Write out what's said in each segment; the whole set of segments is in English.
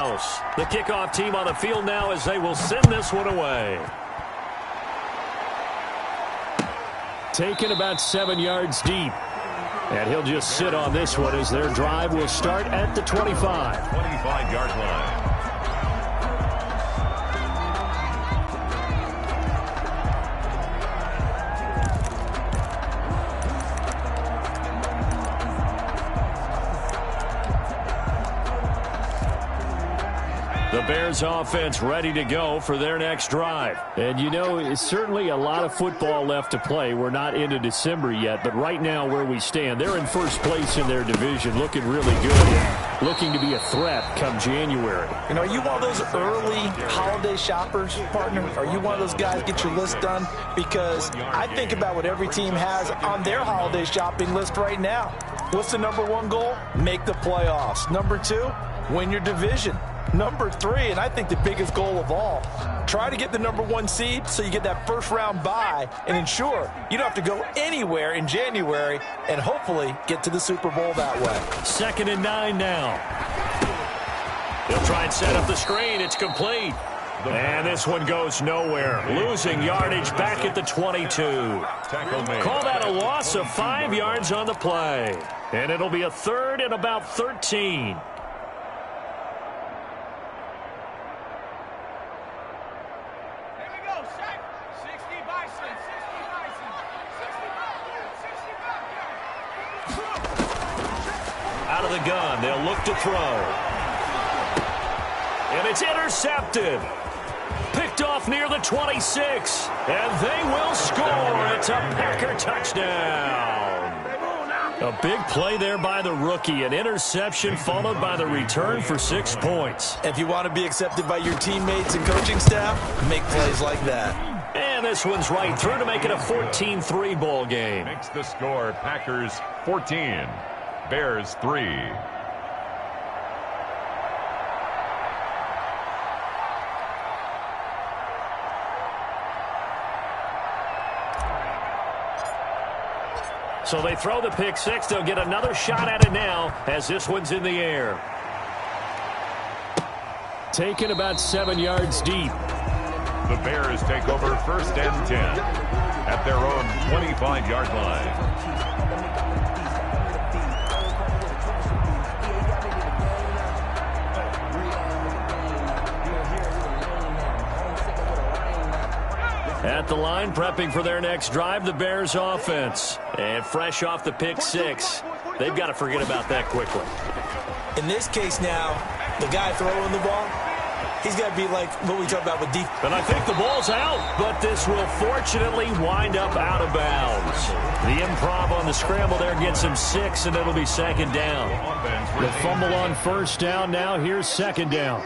house. The kickoff team on the field now as they will send this one away. Taken about 7 yards deep. And he'll just sit on this one as their drive will start at the 25. 25-yard line. The Bears offense ready to go for their next drive. And, you know, it's certainly a lot of football left to play. We're not into December yet, but right now where we stand, they're in first place in their division, looking really good, looking to be a threat come January. You know, are you one of those early holiday shoppers, partner? Are you one of those guys get your list done? Because I think about what every team has on their holiday shopping list right now. What's the number one goal? Make the playoffs. Number two, win your division. Number three, and I think the biggest goal of all, try to get the number one seed so you get that first round bye and ensure you don't have to go anywhere in January and hopefully get to the Super Bowl that way. 2nd and 9 now. They'll try and set up the screen. It's complete. And this one goes nowhere. Losing yardage back at the 22. Call that a loss of 5 yards on the play. And it'll be a 3rd and about 13. Out of the gun, they'll look to throw. And it's intercepted. Picked off near the 26. And they will score. It's a Packer touchdown. A big play there by the rookie. An interception followed by the return for 6 points. If you want to be accepted by your teammates and coaching staff, make plays like that. And this one's right through to make it a 14-3 ball game. Makes the score Packers 14. Bears 3. So they throw the pick six. They'll get another shot at it now as this one's in the air. Taken about 7 yards deep. The Bears take over 1st and 10 at their own 25-yard line. At the line, prepping for their next drive, the Bears offense. And fresh off the pick six, they've got to forget about that quickly. In this case now, the guy throwing the ball, he's got to be like what we talk about with defense. And I think the ball's out, but this will fortunately wind up out of bounds. The improv on the scramble there gets him 6, and it'll be 2nd down. The fumble on 1st down. Now here's 2nd down.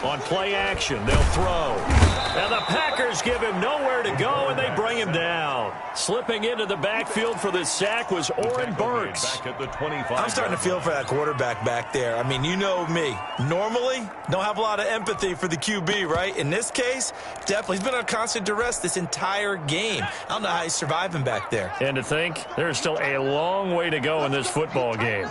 On play action, they'll throw. And the Packers give him nowhere to go, and they bring him down. Slipping into the backfield for the sack was Oren Burks. I'm starting to feel for that quarterback back there. I mean, you know me. Normally, don't have a lot of empathy for the QB, right? In this case, definitely. He's been on constant duress this entire game. I don't know how he's surviving back there. And to think, there's still a long way to go in this football game.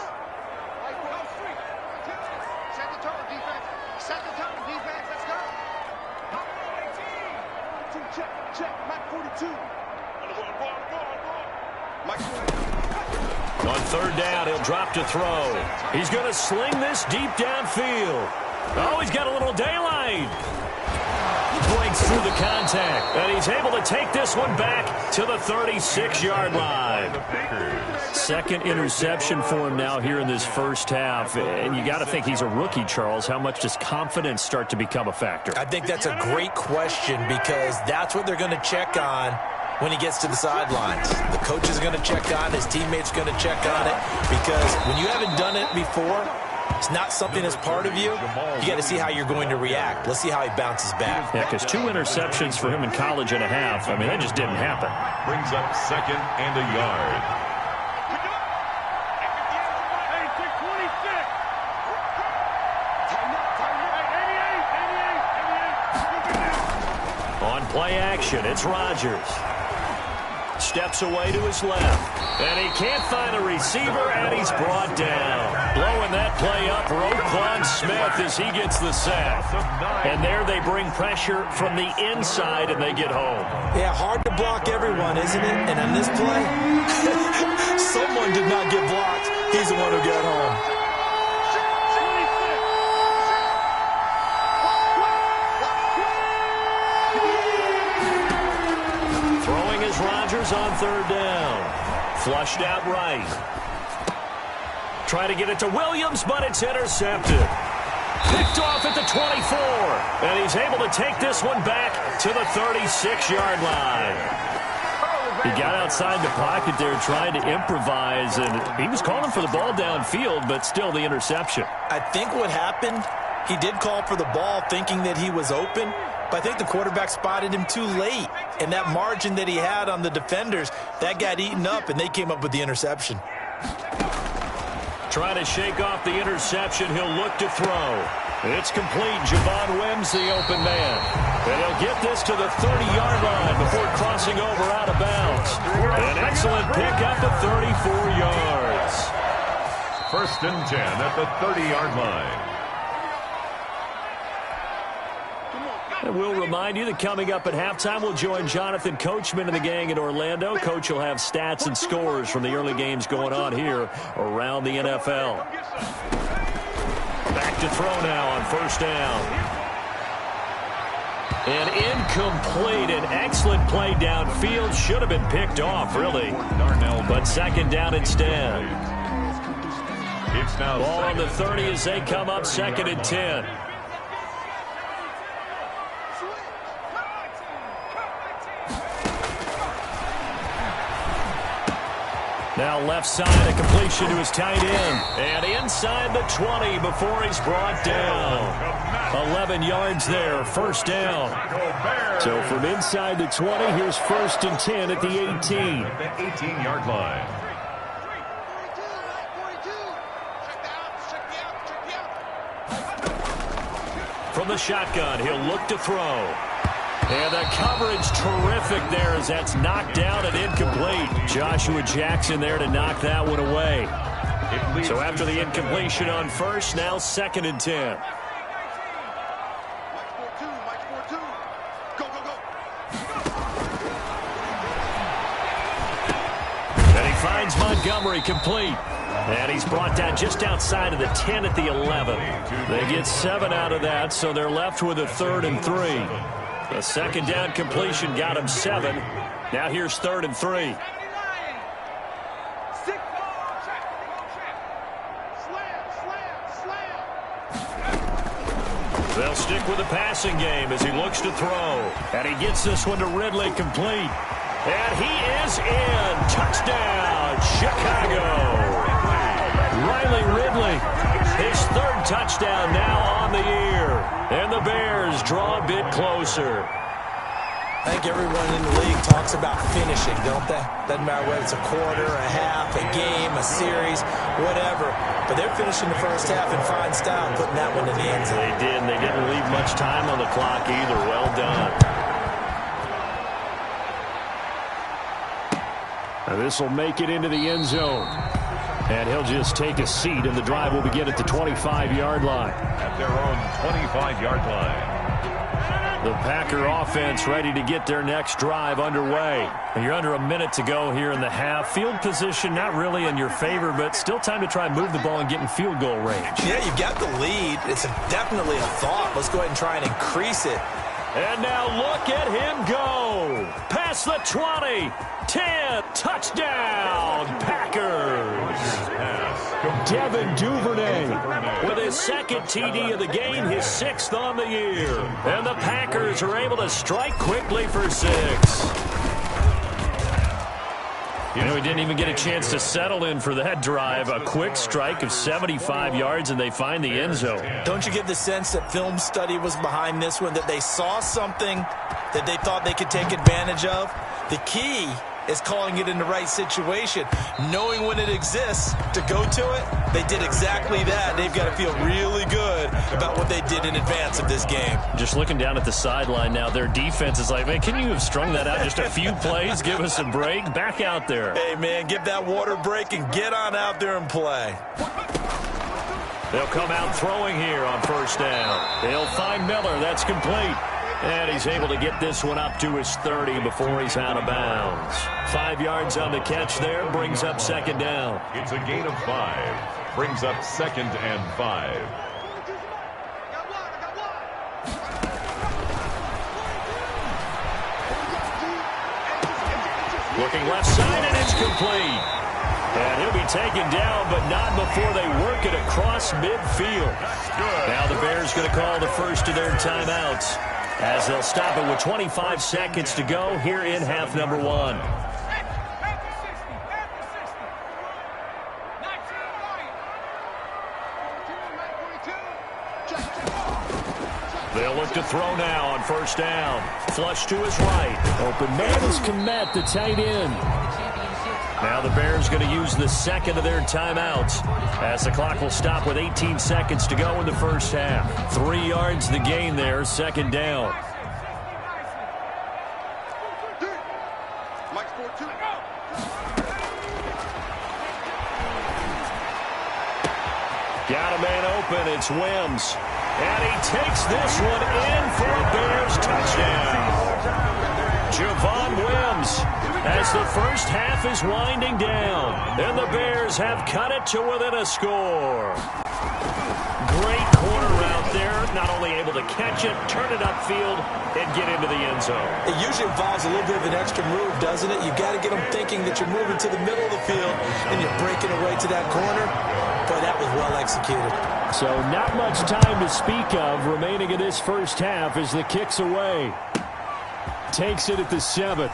On 3rd down, he'll drop to throw. He's going to sling this deep downfield. Oh, he's got a little daylight. Breaks through the contact, and he's able to take this one back to the 36-yard line. 2nd interception for him now here in this first half. And you got to think he's a rookie, Charles. How much does confidence start to become a factor? I think that's a great question because that's what they're going to check on when he gets to the sidelines. The coach is going to check on, his teammates are going to check on it, because when you haven't done it before, it's not something that's part of you. You got to see how you're going to react. Let's see how he bounces back. Yeah, because 2 interceptions for him in college and a half, I mean, that just didn't happen. Brings up 2nd and a yard. On play action, it's Rodgers. steps away to his left. And he can't find a receiver, and he's brought down. Blowing that play up, Roquan Smith as he gets the sack. And there they bring pressure from the inside, and they get home. Yeah, hard to block everyone, isn't it? And on this play, someone did not get blocked. He's the one who got home. Rodgers on third down. Flushed out right. Try to get it to Williams, but it's intercepted. Picked off at the 24. And he's able to take this one back to the 36-yard line. He got outside the pocket there trying to improvise, and he was calling for the ball downfield, but still the interception. I think what happened, he did call for the ball thinking that he was open, but I think the quarterback spotted him too late. And that margin that he had on the defenders, that got eaten up, and they came up with the interception. Trying to shake off the interception, he'll look to throw. It's complete. Javon Wims, the open man. And he'll get this to the 30-yard line before crossing over out of bounds. An excellent pickup of 34 yards. 1st and 10 at the 30-yard line. And we'll remind you that coming up at halftime, we'll join Jonathan Coachman and the gang in Orlando. Coach will have stats and scores from the early games going on here around the NFL. Back to throw now on 1st down. And incomplete. An excellent play downfield. Should have been picked off, really. But 2nd down instead. Ball on the 30 as they come up 2nd and 10. Now left side, a completion to his tight end. And inside the 20 before he's brought down. 11 yards there, 1st down. So from inside the 20, here's 1st and 10 at the 18. The 18-yard line. From the shotgun, he'll look to throw. And the coverage terrific there as that's knocked down and incomplete. Joshua Jackson there to knock that one away. So after the incompletion on 1st, now 2nd and 10. And he finds Montgomery complete. And he's brought down just outside of the 10 at the 11. They get 7 out of that, so they're left with a 3rd and 3. The 2nd down completion got him 7. Now here's 3rd and 3. They'll stick with the passing game as he looks to throw. And he gets this one to Ridley complete. And he is in. Touchdown, Chicago. Riley Ridley, his 3rd touchdown now on the year. And the Bears draw a bit closer. I think everyone in the league talks about finishing, don't they? Doesn't matter whether it's a quarter, a half, a game, a series, whatever. But they're finishing the 1st half in fine style, putting that one in the end zone. They did, and they didn't leave much time on the clock either. Well done. Now this will make it into the end zone. And he'll just take a seat, and the drive will begin at the 25-yard line. At their own 25-yard line. The Packer offense ready to get their next drive underway. And you're under a minute to go here in the half. Field position not really in your favor, but still time to try and move the ball and get in field goal range. Yeah, you've got the lead. It's definitely a thought. Let's go ahead and try and increase it. And now look at him go. Past the 20. 10. Touchdown, Packers. Devin Duvernay with his 2nd TD of the game, his 6th on the year. And the Packers are able to strike quickly for 6. You know, he didn't even get a chance to settle in for that drive. A quick strike of 75 yards, and they find the end zone. Don't you get the sense that film study was behind this one, that they saw something that they thought they could take advantage of? The key is calling it in the right situation. Knowing when it exists to go to it, they did exactly that. They've got to feel really good about what they did in advance of this game. Just looking down at the sideline now, their defense is like, man, can you have strung that out just a few plays? Give us a break. Back out there. Hey, man, give that water break and get on out there and play. They'll come out throwing here on first down. They'll find Miller. That's complete. And he's able to get this one up to his 30 before he's out of bounds. 5 yards on the catch there, brings up second down. It's a gain of 5. Brings up 2nd and 5. Looking left side, and it's complete. And he'll be taken down, but not before they work it across midfield. Now the Bears going to call the first of their timeouts, as they'll stop it with 25 seconds to go here in half number 1. They'll look to throw now on first down. Flush to his right. Open man is Kmet, the tight end. Now the Bears going to use the second of their timeouts, as the clock will stop with 18 seconds to go in the first half. 3 yards the gain there, second down. Got a man open, it's Wims. And he takes this one in for a Bears touchdown. Javon Wims, as the first half is winding down, and the Bears have cut it to within a score. Great corner route there, not only able to catch it, turn it upfield, and get into the end zone. It usually involves a little bit of an extra move, doesn't it? You've got to get them thinking that you're moving to the middle of the field, and you're breaking away to that corner. Boy, that was well executed. So not much time to speak of remaining in this first half as the kick's away. Takes it at the 7.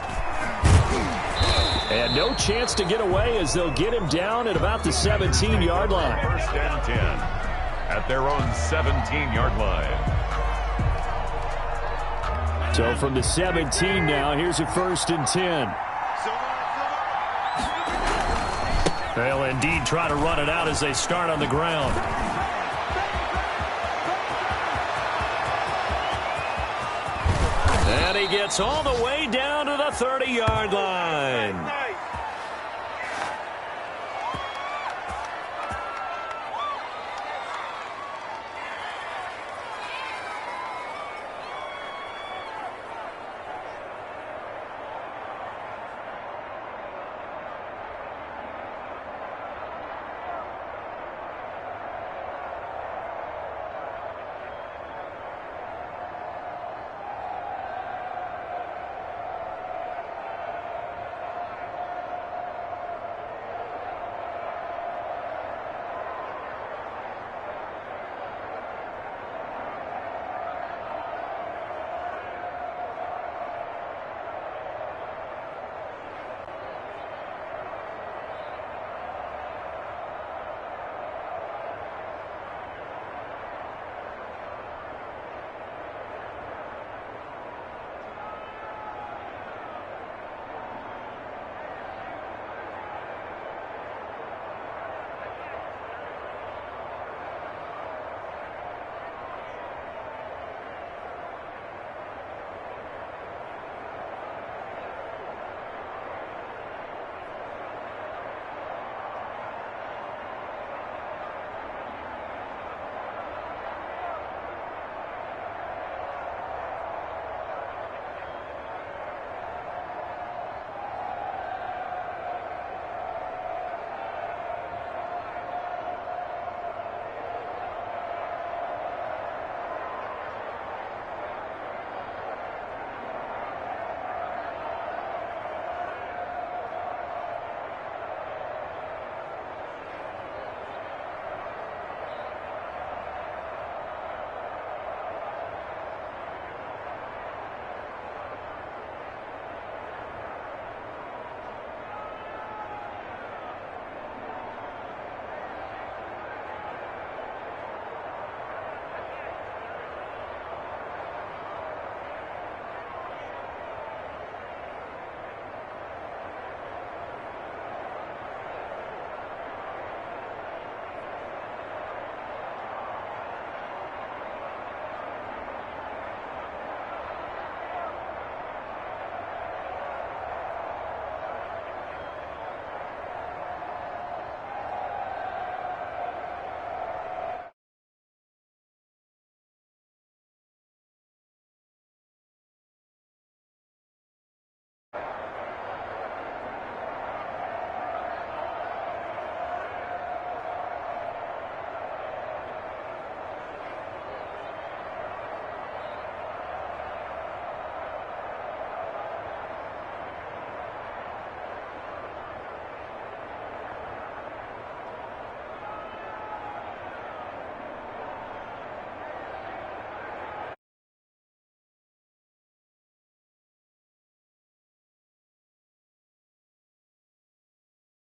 And no chance to get away as they'll get him down at about the 17-yard line. First and 10 at their own 17-yard line. So from the 17 now, here's a 1st and 10. They'll indeed try to run it out as they start on the ground. And he gets all the way down to the 30-yard line.